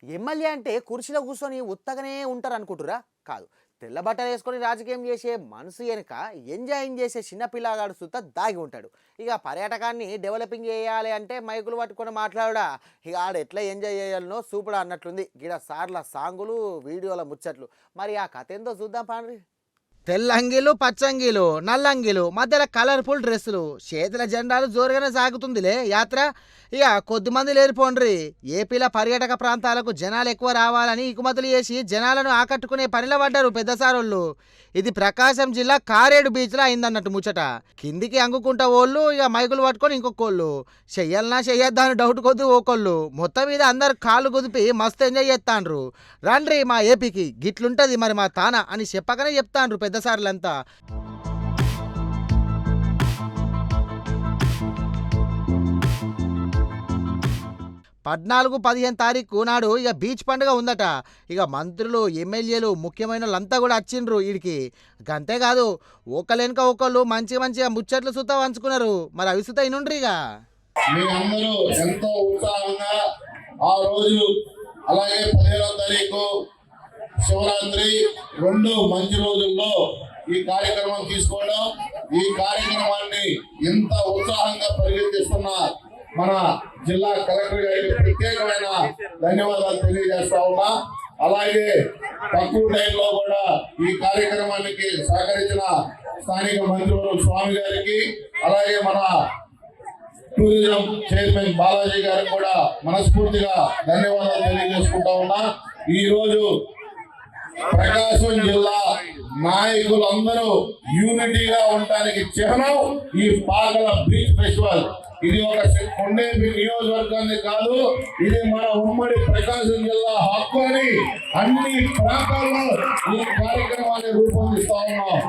MLA అంటే కుర్చీలో కూర్చొని ఉత్తగానే ఉంటారు అనుకుంటురా? కాదు. తెల్ల బట్టలు వేసుకొని రాజకీయం చేసే మనసు వెనుక ఎంజాయింగ్ చేసే చిన్న పిల్లగాడు సుత దాగి ఉంటాడు. ఇక పర్యాటకాన్ని డెవలపింగ్ చేయాలి అంటే మైకులు పట్టుకొని మాట్లాడా ఇక ఆడ ఎట్లా ఎంజాయ్ చేయాలనో సూపర్ అన్నట్లుంది. గిడ సార్ల సాంగులు వీడియోల ముచ్చట్లు. మరి ఆ కథ ఏందో చూద్దాం పాండ్రి. తెల్లంగీలు పచ్చంగీలు నల్లంగీలు మధ్యలో కలర్ఫుల్ డ్రెస్సులు చేతుల జెండాలు జోరుగానే సాగుతుందిలే యాత్ర. ఇక కొద్దిమంది లేరిపోండ్రి. ఏపీల పర్యాటక ప్రాంతాలకు జనాలు ఎక్కువ రావాలని ఇకుమతులు చేసి జనాలను ఆకట్టుకునే పనిలో పడ్డారు పెద్దసారోళ్ళు. ఇది ప్రకాశం జిల్లా కారేడు బీచ్లో అయిందన్నట్టు ముచ్చట. కిందికి అంగుకుంటా ఓళ్ళు ఇక మైకులు పట్టుకొని ఇంకొకోళ్ళు చెయ్యాలనా చెయ్యొద్దా అని డౌట్ కొద్ది ఓకోళ్ళు మొత్తం మీద అందరు కాళ్ళు కుదిపి మస్తు ఎంజాయ్ చేస్తాండ్రు. రండ్రి మా ఏపీకి గిట్లుంటది మరి మా తాన అని చెప్పకనే చెప్తాండ్రు పెద్దసార్లంతా. 14-15 తారీఖు నాడు ఇక బీచ్ పండుగ ఉందట. ఇక మంత్రులు ఎమ్మెల్యేలు ముఖ్యమైన వాళ్ళంతా కూడా వచ్చిండ్రు వీడికి. అంతేకాదు ఒకళ్ళెనక ఒకళ్ళు మంచిగా ముచ్చట్లు సుతా పంచుకున్నారు. మరి అవి సుతా ఇనుండ్రి. ఇక మీ అందరూ ఎంతో ఉత్సాహంగా ఆ రోజు అలాగే 15వ తారీఖు శివరాత్రి 2 మంచి రోజుల్లో ఈ కార్యక్రమం తీసుకోవడం, ఈ కార్యక్రమాన్ని ఇంత ఉత్సాహంగా పరిగెత్తిస్తున్న మన జిల్లా కలెక్టర్ గారికి ప్రత్యేకమైన ధన్యవాదాలు తెలియజేస్తా ఉన్నా. అలాగే తక్కువ టైంలో కూడా ఈ కార్యక్రమానికి సహకరించిన స్థానిక మంత్రివర్గ స్వామి గారికి, అలాగే మన టూరిజం చైర్మన్ బాలాజీ గారికి కూడా మనస్ఫూర్తిగా ధన్యవాదాలు తెలియజేసుకుంటా ఉన్నా. ఈ రోజు ప్రకాశం జిల్లా నాయకులందరూ యూనిటీగా ఉండడానికి చిహ్నం ఈ పాకల బీచ్ ఫెస్టివల్. ఇది ఒక కొండేపి నియోజకవర్గాన్ని కాదు, ఇది మన ఉమ్మడి ప్రకాశం జిల్లా హక్కు అని అన్ని ప్రాంతాల్లో ఈ కార్యక్రమాన్ని రూపొందిస్తా ఉన్నాం.